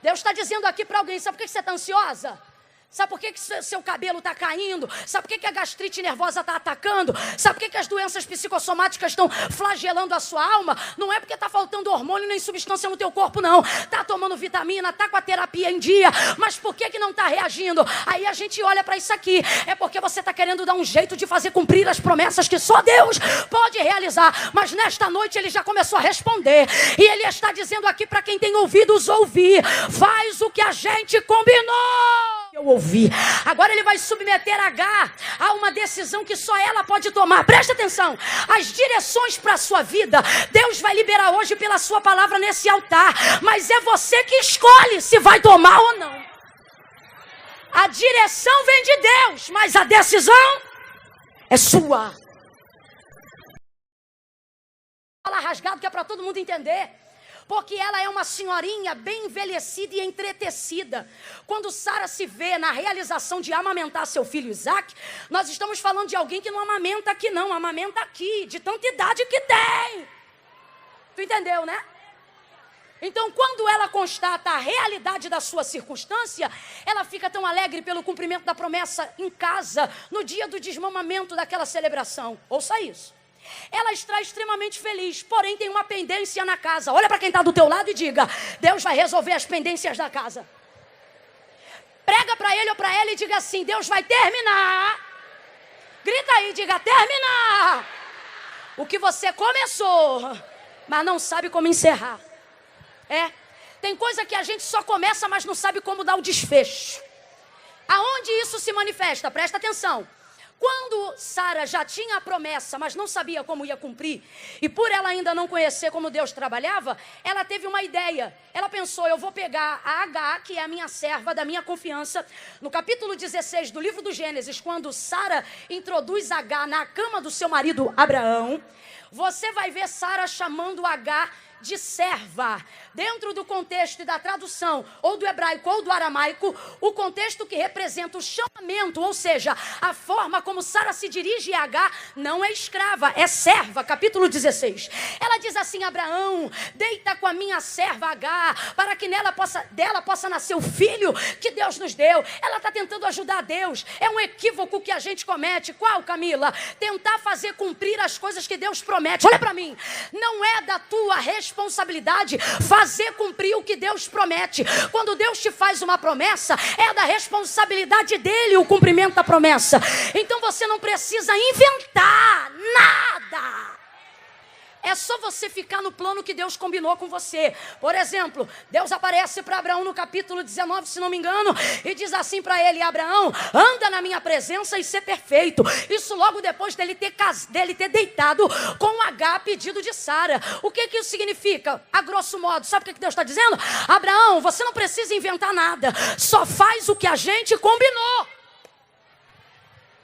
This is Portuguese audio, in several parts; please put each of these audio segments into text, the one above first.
Deus está dizendo aqui para alguém, sabe por que você está ansiosa? Sabe por que seu cabelo está caindo? Sabe por que a gastrite nervosa está atacando? Sabe por que as doenças psicossomáticas estão flagelando a sua alma? Não é porque está faltando hormônio nem substância no teu corpo, não. Está tomando vitamina, está com a terapia em dia. Mas por que não está reagindo? Aí a gente olha para isso aqui. É porque você está querendo dar um jeito de fazer cumprir as promessas que só Deus pode realizar. Mas nesta noite ele já começou a responder. E ele está dizendo aqui para quem tem ouvidos ouvir. Faz o que a gente combinou. Eu ouvi. Agora ele vai submeter H a uma decisão que só ela pode tomar. Presta atenção. As direções para a sua vida, Deus vai liberar hoje pela sua palavra nesse altar. Mas é você que escolhe se vai tomar ou não. A direção vem de Deus, mas a decisão é sua. Fala rasgado que é para todo mundo entender. Porque ela é uma senhorinha bem envelhecida e entretecida. Quando Sara se vê na realização de amamentar seu filho Isaac, nós estamos falando de alguém que não amamenta aqui não, amamenta aqui, de tanta idade que tem. Tu entendeu, né? Então, quando ela constata a realidade da sua circunstância, ela fica tão alegre pelo cumprimento da promessa em casa, no dia do desmamamento daquela celebração. Ouça isso. Ela está extremamente feliz, porém tem uma pendência na casa. Olha para quem está do teu lado e diga: Deus vai resolver as pendências da casa. Prega para ele ou para ela e diga assim: Deus vai terminar. Grita aí, diga: terminar o que você começou, mas não sabe como encerrar. Tem coisa que a gente só começa, mas não sabe como dar o desfecho. Aonde isso se manifesta? Presta atenção. Quando Sara já tinha a promessa, mas não sabia como ia cumprir, e por ela ainda não conhecer como Deus trabalhava, ela teve uma ideia. Ela pensou: eu vou pegar a H, que é a minha serva, da minha confiança. No capítulo 16 do livro do Gênesis, quando Sara introduz H na cama do seu marido Abraão, você vai ver Sara chamando H de serva. Dentro do contexto e da tradução, ou do hebraico ou do aramaico, o contexto que representa o chamamento, ou seja, a forma como Sara se dirige a H, não é escrava, é serva. Capítulo 16. Ela diz assim: Abraão, deita com a minha serva H, para que dela possa nascer o filho que Deus nos deu. Ela está tentando ajudar Deus. É um equívoco que a gente comete. Qual, Camila? Tentar fazer cumprir as coisas que Deus promete. Olha para mim. Não é da tua responsabilidade fazer cumprir o que Deus promete. Quando Deus te faz uma promessa, é da responsabilidade dele o cumprimento da promessa. Então você não precisa inventar nada. É só você ficar no plano que Deus combinou com você. Por exemplo, Deus aparece para Abraão no capítulo 19, se não me engano, e diz assim para ele: Abraão, anda na minha presença e ser perfeito. Isso logo depois dele ter deitado com H, pedido de Sara. O que isso significa? A grosso modo, sabe o que Deus está dizendo? Abraão, você não precisa inventar nada. Só faz o que a gente combinou.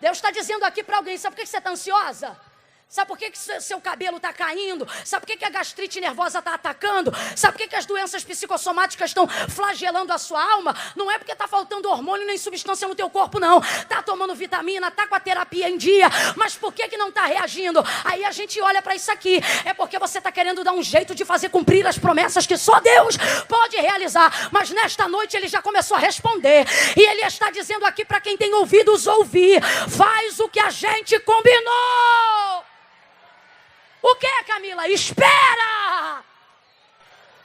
Deus está dizendo aqui para alguém, sabe por que você está ansiosa? Sabe por que seu cabelo está caindo? Sabe por que a gastrite nervosa está atacando? Sabe por que as doenças psicossomáticas estão flagelando a sua alma? Não é porque está faltando hormônio nem substância no teu corpo, não. Está tomando vitamina, está com a terapia em dia. Mas por que não está reagindo? Aí a gente olha para isso aqui. É porque você está querendo dar um jeito de fazer cumprir as promessas que só Deus pode realizar. Mas nesta noite ele já começou a responder. E ele está dizendo aqui para quem tem ouvidos ouvir: faz o que a gente combinou. O que, Camila? Espera!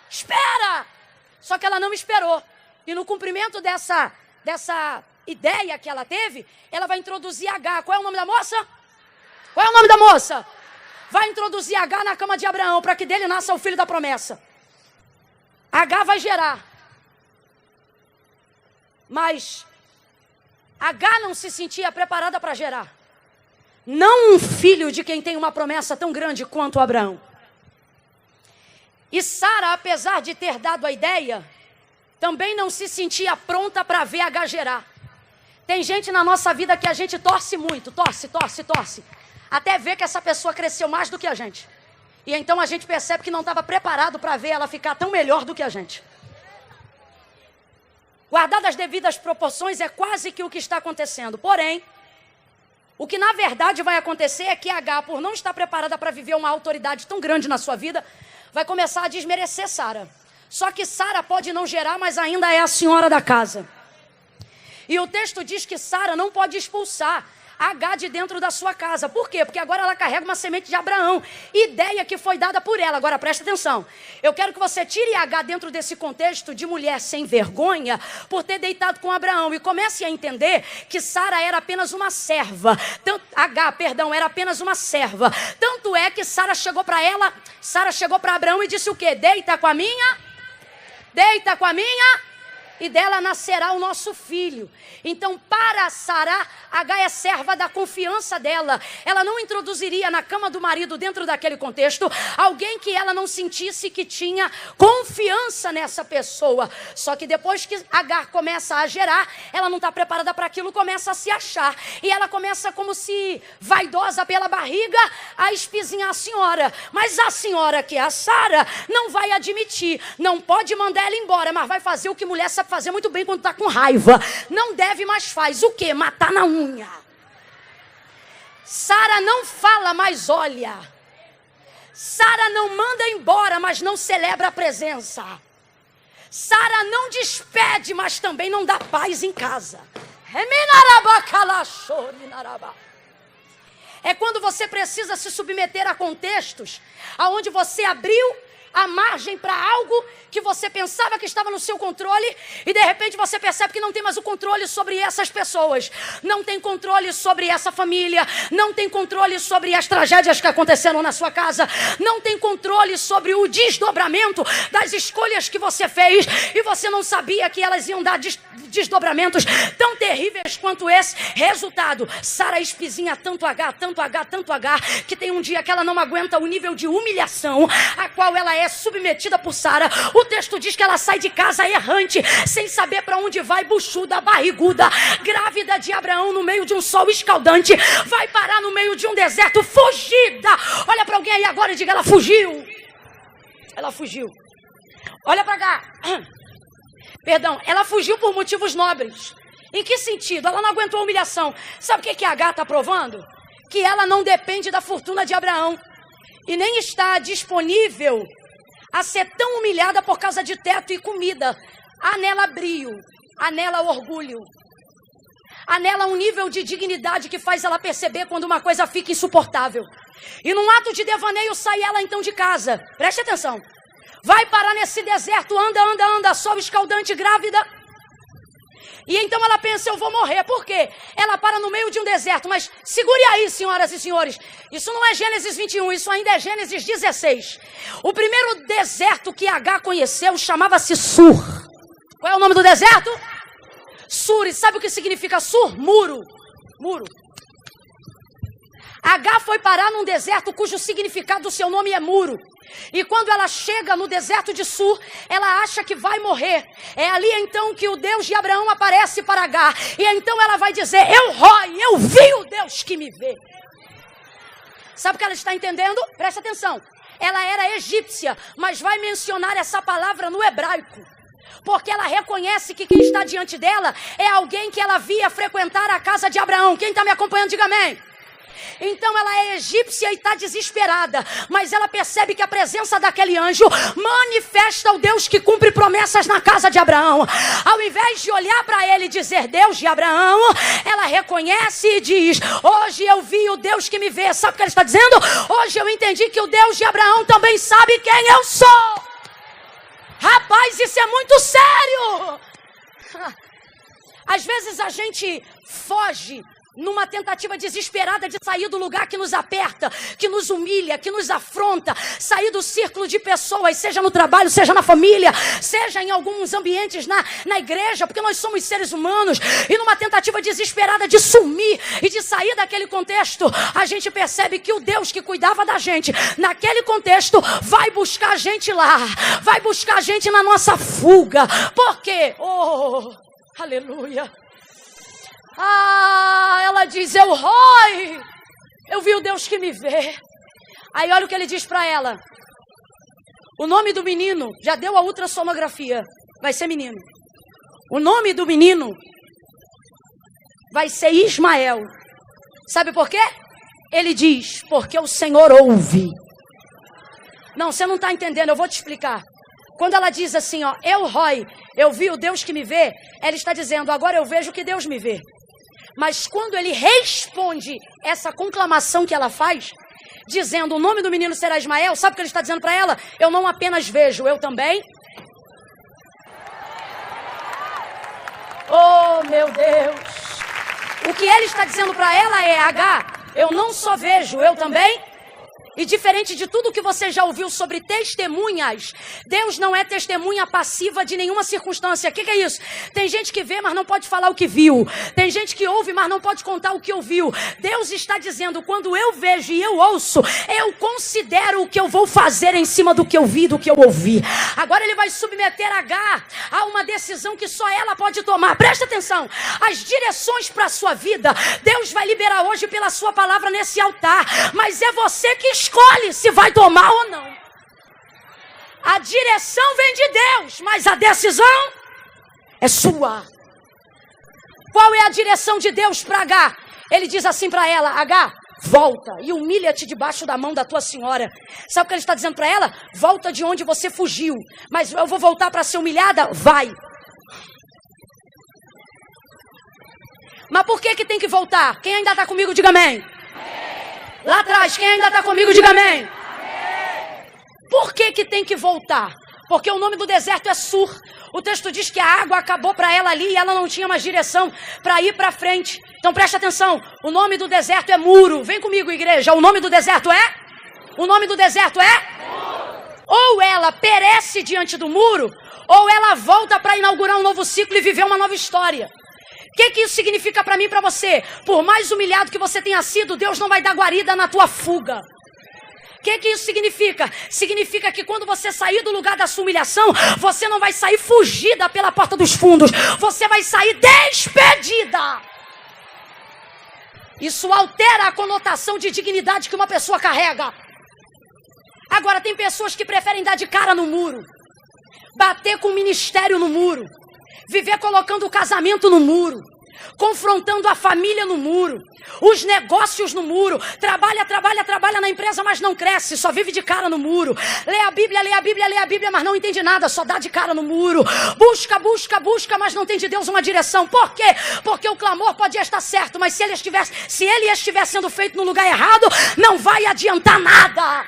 Espera! Só que ela não esperou. E no cumprimento dessa ideia que ela teve, ela vai introduzir H. Qual é o nome da moça? Qual é o nome da moça? Vai introduzir H na cama de Abraão, para que dele nasça o filho da promessa. H vai gerar. Mas H não se sentia preparada para gerar. Não um filho de quem tem uma promessa tão grande quanto Abraão. E Sara, apesar de ter dado a ideia, também não se sentia pronta para ver H gerar. Tem gente na nossa vida que a gente torce muito, torce, até ver que essa pessoa cresceu mais do que a gente. E então a gente percebe que não estava preparado para ver ela ficar tão melhor do que a gente. Guardadas as devidas proporções, é quase que o que está acontecendo. Porém, o que na verdade vai acontecer é que H, por não estar preparada para viver uma autoridade tão grande na sua vida, vai começar a desmerecer Sara. Só que Sara pode não gerar, mas ainda é a senhora da casa. E o texto diz que Sara não pode expulsar Agar de dentro da sua casa. Por quê? Porque agora ela carrega uma semente de Abraão. Ideia que foi dada por ela. Agora presta atenção. Eu quero que você tire Agar dentro desse contexto de mulher sem vergonha por ter deitado com Abraão. E comece a entender que Sara era apenas uma serva. Agar era apenas uma serva. Tanto é que Sara chegou para Abraão e disse o quê? Deita com a minha. E dela nascerá o nosso filho. Então, para Sara, Agar é serva da confiança dela. Ela não introduziria na cama do marido, dentro daquele contexto, alguém que ela não sentisse que tinha confiança nessa pessoa. Só que depois que Agar começa a gerar, ela não está preparada para aquilo, começa a se achar. E ela começa como se vaidosa pela barriga a espizinhar a senhora. Mas a senhora, que é a Sara, não vai admitir. Não pode mandar ela embora, mas vai fazer o que mulher sabe fazer muito bem quando está com raiva. Não deve, mas faz o quê? Matar na unha. Sara não fala, mas olha. Sara não manda embora, mas não celebra a presença. Sara não despede, mas também não dá paz em casa. É quando você precisa se submeter a contextos aonde você abriu a margem para algo que você pensava que estava no seu controle e de repente você percebe que não tem mais o controle sobre essas pessoas, não tem controle sobre essa família, não tem controle sobre as tragédias que aconteceram na sua casa, não tem controle sobre o desdobramento das escolhas que você fez e você não sabia que elas iam dar desdobramentos tão terríveis quanto esse. Resultado, Sara espizinha tanto Agar, que tem um dia que ela não aguenta o nível de humilhação a qual ela é submetida por Sara. O texto diz que ela sai de casa errante, sem saber para onde vai, buchuda, barriguda, grávida de Abraão no meio de um sol escaldante, vai parar no meio de um deserto, fugida. Olha para alguém aí agora e diga: ela fugiu. Ela fugiu. Olha para cá. Perdão, ela fugiu por motivos nobres. Em que sentido? Ela não aguentou a humilhação. Sabe o que a Agar está provando? Que ela não depende da fortuna de Abraão e nem está disponível a ser tão humilhada por causa de teto e comida. Há nela brio, há nela orgulho, há nela um nível de dignidade que faz ela perceber quando uma coisa fica insuportável. E num ato de devaneio sai ela então de casa. Preste atenção. Vai parar nesse deserto, anda, sol escaldante, grávida. E então ela pensa: eu vou morrer. Por quê? Ela para no meio de um deserto. Mas segure aí, senhoras e senhores. Isso não é Gênesis 21, isso ainda é Gênesis 16. O primeiro deserto que Agar conheceu chamava-se Sur. Qual é o nome do deserto? Sur. E sabe o que significa Sur? Muro. Muro. Agar foi parar num deserto cujo significado do seu nome é muro. E quando ela chega no deserto de Sur, ela acha que vai morrer. É ali então que o Deus de Abraão aparece para Agar. E então ela vai dizer: eu vi o Deus que me vê. Sabe o que ela está entendendo? Presta atenção. Ela era egípcia, mas vai mencionar essa palavra no hebraico. Porque ela reconhece que quem está diante dela é alguém que ela via frequentar a casa de Abraão. Quem está me acompanhando, diga amém. Então ela é egípcia e está desesperada, mas ela percebe que a presença daquele anjo manifesta o Deus que cumpre promessas na casa de Abraão. Ao invés de olhar para ele e dizer Deus de Abraão, ela reconhece e diz: hoje eu vi o Deus que me vê. Sabe o que ela está dizendo? Hoje eu entendi que o Deus de Abraão também sabe quem eu sou. Rapaz, isso é muito sério. Às vezes a gente foge numa tentativa desesperada de sair do lugar que nos aperta, que nos humilha, que nos afronta, sair do círculo de pessoas, seja no trabalho, seja na família, seja em alguns ambientes na igreja, porque nós somos seres humanos, e numa tentativa desesperada de sumir e de sair daquele contexto, a gente percebe que o Deus que cuidava da gente, naquele contexto, vai buscar a gente lá, vai buscar a gente na nossa fuga. Por quê? Oh, aleluia! Ela diz: eu vi o Deus que me vê. Aí olha o que ele diz para ela. O nome do menino, já deu a ultrassonografia, vai ser menino. O nome do menino vai ser Ismael. Sabe por quê? Ele diz: porque o Senhor ouve. Não, você não está entendendo, eu vou te explicar. Quando ela diz assim, ó, eu, Roy, eu vi o Deus que me vê, ela está dizendo, agora eu vejo que Deus me vê. Mas quando ele responde essa conclamação que ela faz, dizendo o nome do menino será Ismael, sabe o que ele está dizendo para ela? Eu não apenas vejo, eu também. Oh, meu Deus. O que ele está dizendo para ela é, H, eu não só vejo, eu também. E diferente de tudo que você já ouviu sobre testemunhas, Deus não é testemunha passiva de nenhuma circunstância. O que é isso? Tem gente que vê, mas não pode falar o que viu. Tem gente que ouve, mas não pode contar o que ouviu. Deus está dizendo, quando eu vejo e eu ouço, eu considero o que eu vou fazer em cima do que eu vi, do que eu ouvi. Agora ele vai submeter H a uma decisão que só ela pode tomar. Presta atenção. As direções para a sua vida, Deus vai liberar hoje pela sua palavra nesse altar. Mas é você que escolhe se vai tomar ou não. A direção vem de Deus, mas a decisão é sua. Qual é a direção de Deus para H? Ele diz assim para ela, H, volta e humilha-te debaixo da mão da tua senhora. Sabe o que ele está dizendo para ela? Volta de onde você fugiu. Mas eu vou voltar para ser humilhada? Vai. Mas por que tem que voltar? Quem ainda está comigo, diga amém. Lá atrás, quem ainda está comigo, diga amém. Amém. Por que tem que voltar? Porque o nome do deserto é Sur. O texto diz que a água acabou para ela ali e ela não tinha mais direção para ir para frente. Então preste atenção, o nome do deserto é muro. Vem comigo, igreja, o nome do deserto é? O nome do deserto é? Ou ela perece diante do muro, ou ela volta para inaugurar um novo ciclo e viver uma nova história. O que isso significa para mim e para você? Por mais humilhado que você tenha sido, Deus não vai dar guarida na tua fuga. O que isso significa? Significa que quando você sair do lugar da sua humilhação, você não vai sair fugida pela porta dos fundos. Você vai sair despedida. Isso altera a conotação de dignidade que uma pessoa carrega. Agora, tem pessoas que preferem dar de cara no muro. Bater com o ministério no muro. Viver colocando o casamento no muro, confrontando a família no muro, os negócios no muro, trabalha na empresa, mas não cresce, só vive de cara no muro, lê a Bíblia, mas não entende nada, só dá de cara no muro, busca, mas não tem de Deus uma direção. Por quê? Porque o clamor pode estar certo, mas se ele estiver sendo feito no lugar errado, não vai adiantar nada.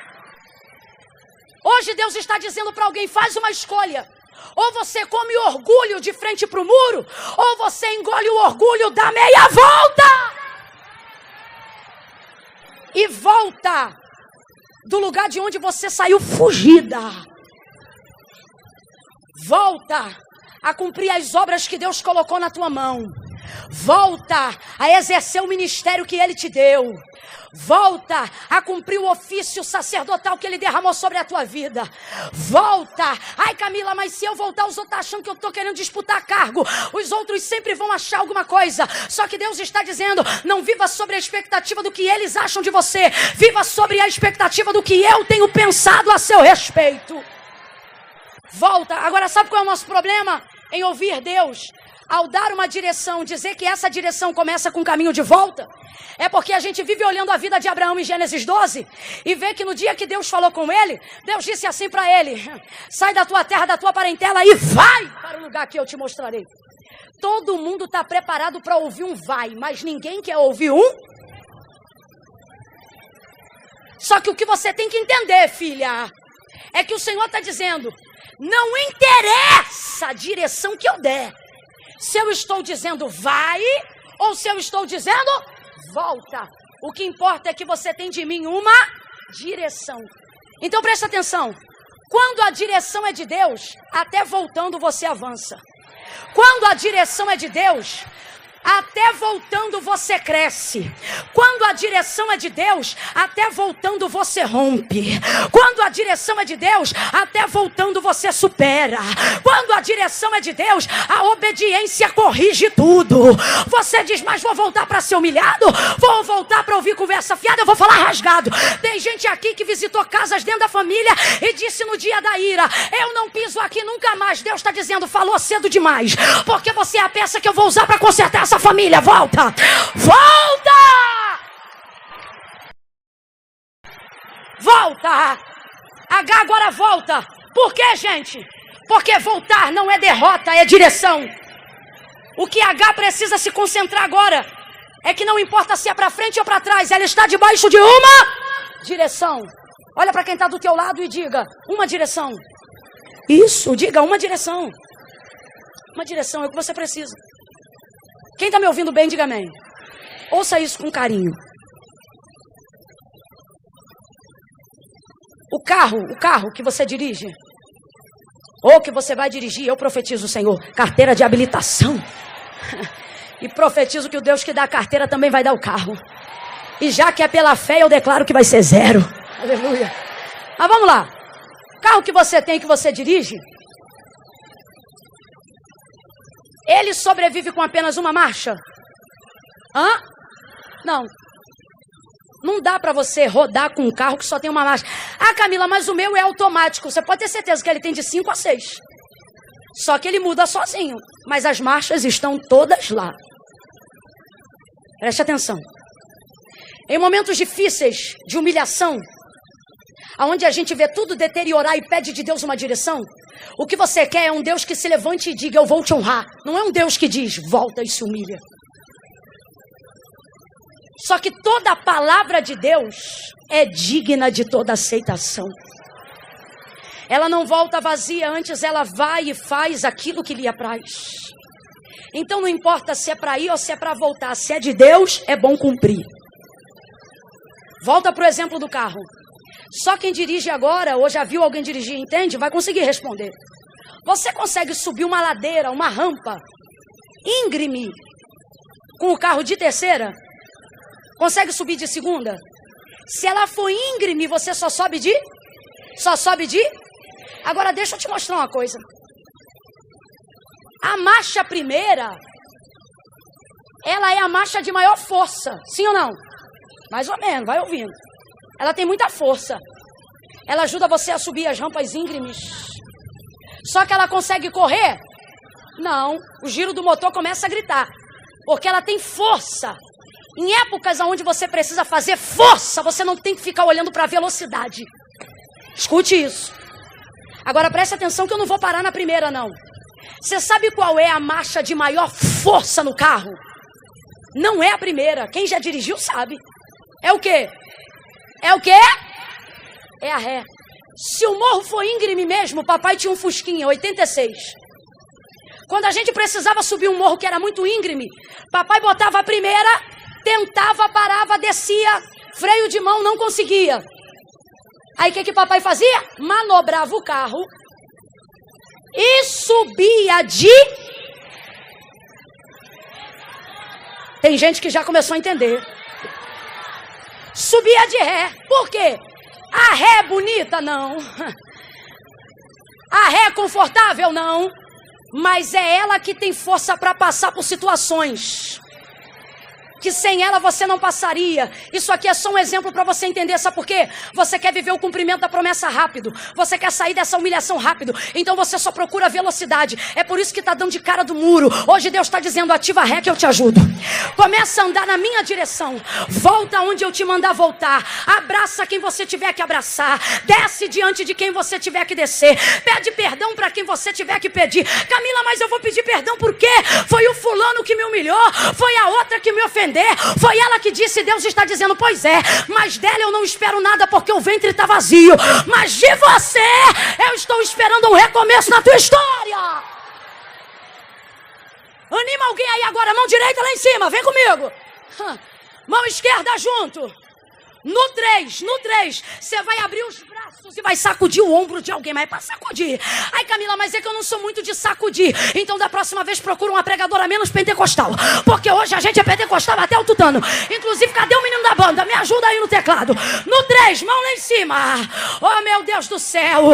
Hoje Deus está dizendo para alguém, faz uma escolha. Ou você come orgulho de frente para o muro, ou você engole o orgulho, dá meia volta. E volta do lugar de onde você saiu fugida. Volta a cumprir as obras que Deus colocou na tua mão. Volta a exercer o ministério que Ele te deu. Volta a cumprir o ofício sacerdotal que Ele derramou sobre a tua vida. Volta. Ai, Camila, mas se eu voltar, os outros acham que eu estou querendo disputar cargo. Os outros sempre vão achar alguma coisa. Só que Deus está dizendo, não viva sobre a expectativa do que eles acham de você. Viva sobre a expectativa do que eu tenho pensado a seu respeito. Volta. Agora, sabe qual é o nosso problema em ouvir Deus? Ao dar uma direção, dizer que essa direção começa com um caminho de volta, é porque a gente vive olhando a vida de Abraão em Gênesis 12 e vê que no dia que Deus falou com ele, Deus disse assim para ele, sai da tua terra, da tua parentela e vai para o lugar que eu te mostrarei. Todo mundo está preparado para ouvir um vai, mas ninguém quer ouvir um. Só que o que você tem que entender, filha, é que o Senhor está dizendo, não interessa a direção que eu der. Se eu estou dizendo vai, ou se eu estou dizendo volta. O que importa é que você tem de mim uma direção. Então presta atenção. Quando a direção é de Deus, até voltando você avança. Quando a direção é de Deus, até voltando você cresce. Quando a direção é de Deus, até voltando você rompe. Quando a direção é de Deus, até voltando você supera. Quando a direção é de Deus, a obediência corrige tudo. Você diz, mas vou voltar para ser humilhado? Vou voltar para ouvir conversa fiada? Eu vou falar rasgado. Tem gente aqui que visitou casas dentro da família e disse no dia da ira, eu não piso aqui nunca mais. Deus está dizendo, falou cedo demais. Porque você é a peça que eu vou usar para consertar essa família. Volta! Volta! Volta! H agora volta. Por quê, gente? Porque voltar não é derrota, é direção. O que H precisa se concentrar agora é que não importa se é para frente ou para trás, ela está debaixo de uma direção. Olha para quem está do teu lado e diga, uma direção. Isso, diga uma direção. Uma direção é o que você precisa. Quem está me ouvindo bem, diga amém. Ouça isso com carinho. O carro que você dirige, ou que você vai dirigir, eu profetizo, Senhor, carteira de habilitação. E profetizo que o Deus que dá a carteira também vai dar o carro. E já que é pela fé, eu declaro que vai ser 0. Aleluia. Mas vamos lá. Carro que você tem, que você dirige, ele sobrevive com apenas uma marcha? Não. Não dá para você rodar com um carro que só tem uma marcha. Ah, Camila, mas o meu é automático. Você pode ter certeza que ele tem de 5 a 6. Só que ele muda sozinho. Mas as marchas estão todas lá. Preste atenção. Em momentos difíceis, de humilhação, onde a gente vê tudo deteriorar e pede de Deus uma direção, o que você quer é um Deus que se levante e diga, eu vou te honrar. Não é um Deus que diz, volta e se humilha. Só que toda a palavra de Deus é digna de toda aceitação. Ela não volta vazia, antes ela vai e faz aquilo que lhe apraz. Então não importa se é para ir ou se é para voltar, se é de Deus, é bom cumprir. Volta para o exemplo do carro. Só quem dirige agora, ou já viu alguém dirigir, entende? Vai conseguir responder. Você consegue subir uma ladeira, uma rampa íngreme com o carro de terceira? Consegue subir de segunda? Se ela for íngreme, você só sobe de? Agora deixa eu te mostrar uma coisa. A marcha primeira, ela é a marcha de maior força. Sim ou não? Mais ou menos, vai ouvindo. Ela tem muita força. Ela ajuda você a subir as rampas íngremes. Só que ela consegue correr? Não. O giro do motor começa a gritar. Porque ela tem força. Em épocas onde você precisa fazer força, você não tem que ficar olhando para a velocidade. Escute isso. Agora preste atenção que eu não vou parar na primeira, não. Você sabe qual é a marcha de maior força no carro? Não é a primeira. Quem já dirigiu sabe. É o quê? É a ré. Se o morro for íngreme mesmo, papai tinha um Fusquinha, 86. Quando a gente precisava subir um morro que era muito íngreme, papai botava a primeira, tentava, parava, descia, freio de mão, não conseguia. Aí o que papai fazia? Manobrava o carro e subia de... Tem gente que já começou a entender. Subia de ré. Por quê? A ré é bonita? Não. A ré é confortável? Não. Mas é ela que tem força para passar por situações que sem ela você não passaria. Isso aqui é só um exemplo para você entender. Sabe por quê? Você quer viver o cumprimento da promessa rápido. Você quer sair dessa humilhação rápido. Então você só procura velocidade. É por isso que está dando de cara do muro. Hoje Deus está dizendo, ativa a ré que eu te ajudo. Começa a andar na minha direção. Volta onde eu te mandar voltar. Abraça quem você tiver que abraçar. Desce diante de quem você tiver que descer. Pede perdão para quem você tiver que pedir. Camila, mas eu vou pedir perdão por quê? Foi o fulano que me humilhou. Foi a outra que me ofendeu. Foi ela que disse, Deus está dizendo, pois é, mas dela eu não espero nada porque o ventre está vazio, mas de você eu estou esperando um recomeço na tua história. Anima alguém aí agora, mão direita lá em cima, vem comigo, mão esquerda junto. No 3, você vai abrir os braços e vai sacudir o ombro de alguém, mas é para sacudir. Ai, Camila, mas é que eu não sou muito de sacudir. Então da próxima vez procura uma pregadora menos pentecostal, porque hoje a gente é pentecostal até o tutano. Inclusive, cadê o menino da banda? Me ajuda aí no teclado. No 3, mão lá em cima. Oh meu Deus do céu.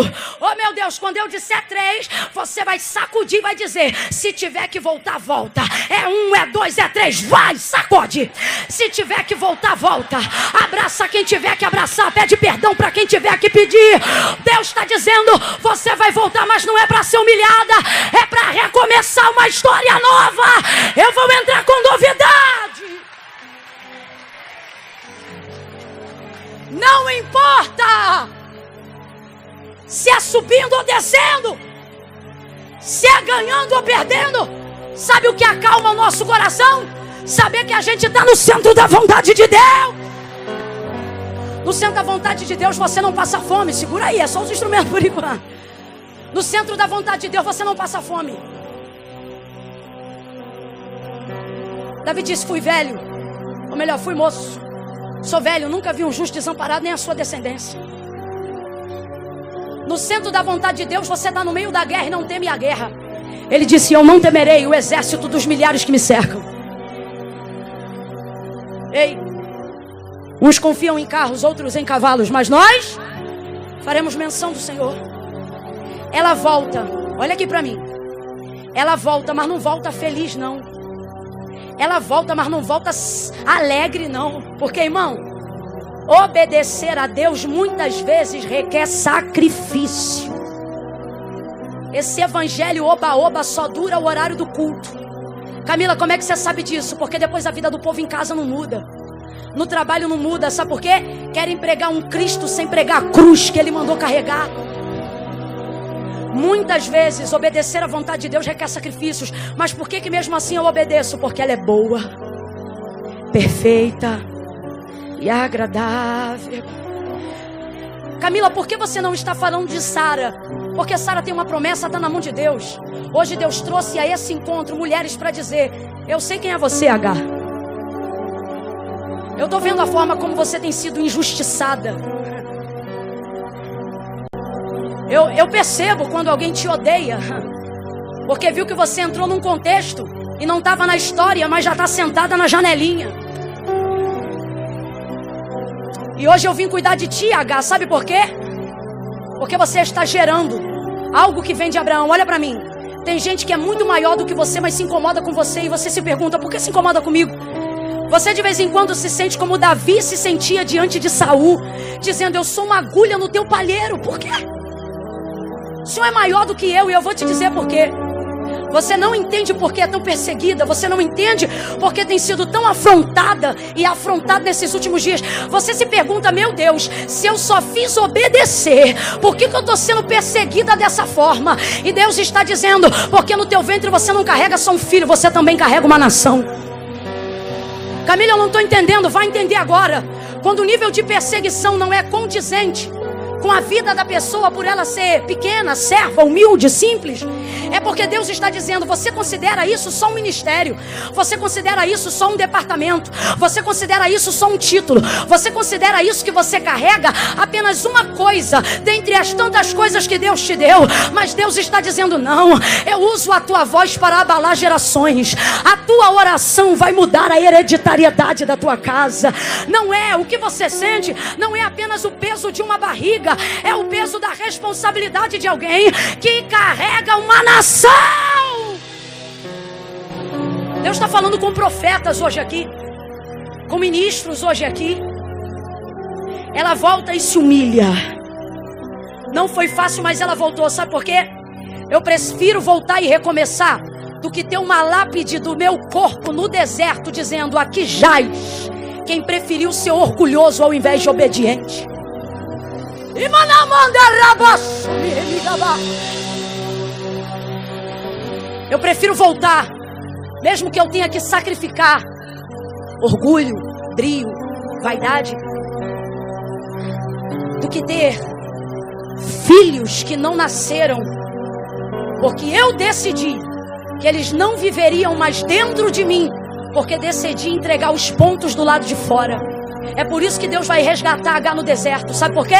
Oh meu Deus, quando eu disser 3, você vai sacudir e vai dizer, se tiver que voltar, volta. É 1, é 2, é 3, vai, sacode. Se tiver que voltar, volta. Abraça quem tiver que abraçar, pede perdão para quem tiver que pedir. Deus está dizendo, você vai voltar, mas não é para ser humilhada, é para recomeçar uma história nova. Eu vou entrar com novidade. Não importa se é subindo ou descendo, Se é ganhando ou perdendo, sabe o que acalma o nosso coração? Saber que a gente está no centro da vontade de Deus. No centro da vontade de Deus você não passa fome. Segura aí, é só os instrumentos por enquanto. No centro da vontade de Deus você não passa fome. Davi disse: fui velho, ou melhor, fui moço. Sou velho, nunca vi um justo desamparado, nem a sua descendência. No centro da vontade de Deus você está no meio da guerra e não teme a guerra. Ele disse: eu não temerei o exército dos milhares que me cercam. Ei, uns confiam em carros, outros em cavalos, mas nós faremos menção do Senhor. Ela volta, olha aqui para mim. Ela volta, mas não volta feliz não. Ela volta, mas não volta alegre não. Porque, irmão, obedecer a Deus muitas vezes requer sacrifício. Esse evangelho oba-oba só dura o horário do culto. Camila, como é que você sabe disso? Porque depois a vida do povo em casa não muda. No trabalho não muda, sabe por quê? Querem pregar um Cristo sem pregar a cruz que Ele mandou carregar. Muitas vezes obedecer à vontade de Deus requer sacrifícios. Mas por que mesmo assim eu obedeço? Porque ela é boa, perfeita e agradável. Camila, por que você não está falando de Sara? Porque Sara tem uma promessa, está na mão de Deus. Hoje Deus trouxe a esse encontro mulheres para dizer: eu sei quem é você, Agar. Eu estou vendo a forma como você tem sido injustiçada. Eu percebo quando alguém te odeia, porque viu que você entrou num contexto e não estava na história, mas já está sentada na janelinha. E hoje eu vim cuidar de ti, Agar, sabe por quê? Porque você está gerando algo que vem de Abraão. Olha para mim, tem gente que é muito maior do que você, mas se incomoda com você. E você se pergunta: por que se incomoda comigo? Você de vez em quando se sente como Davi se sentia diante de Saul, dizendo: eu sou uma agulha no teu palheiro. Por quê? O Senhor é maior do que eu, e eu vou te dizer por quê. Você não entende por que é tão perseguida. Você não entende porque tem sido tão afrontada e afrontada nesses últimos dias. Você se pergunta: meu Deus, se eu só fiz obedecer, por que eu estou sendo perseguida dessa forma? E Deus está dizendo: porque no teu ventre você não carrega só um filho, você também carrega uma nação. Camila, eu não estou entendendo. Vai entender agora. Quando o nível de perseguição não é condizente com a vida da pessoa, por ela ser pequena, serva, humilde, simples, é porque Deus está dizendo: você considera isso só um ministério, você considera isso só um departamento, você considera isso só um título, você considera isso que você carrega apenas uma coisa dentre as tantas coisas que Deus te deu. Mas Deus está dizendo: não, eu uso a tua voz para abalar gerações. A tua oração vai mudar a hereditariedade da tua casa. Não é o que você sente, não é apenas o peso de uma barriga, é o peso da responsabilidade de alguém que carrega uma nação. Deus está falando com profetas hoje aqui, com ministros hoje aqui. Ela volta e se humilha. Não foi fácil, mas ela voltou. Sabe por quê? Eu prefiro voltar e recomeçar do que ter uma lápide do meu corpo no deserto dizendo: aqui jaz quem preferiu ser orgulhoso ao invés de obediente. Eu prefiro voltar, mesmo que eu tenha que sacrificar orgulho, brio, vaidade, do que ter filhos que não nasceram, porque eu decidi que eles não viveriam mais dentro de mim, porque decidi entregar os pontos do lado de fora. É por isso que Deus vai resgatar Agar no deserto. Sabe por quê?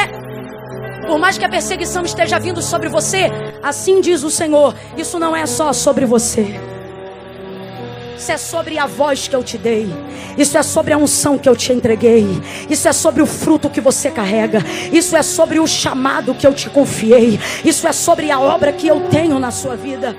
Por mais que a perseguição esteja vindo sobre você, assim diz o Senhor, isso não é só sobre você. Isso é sobre a voz que eu te dei. Isso é sobre a unção que eu te entreguei. Isso é sobre o fruto que você carrega. Isso é sobre o chamado que eu te confiei. Isso é sobre a obra que eu tenho na sua vida.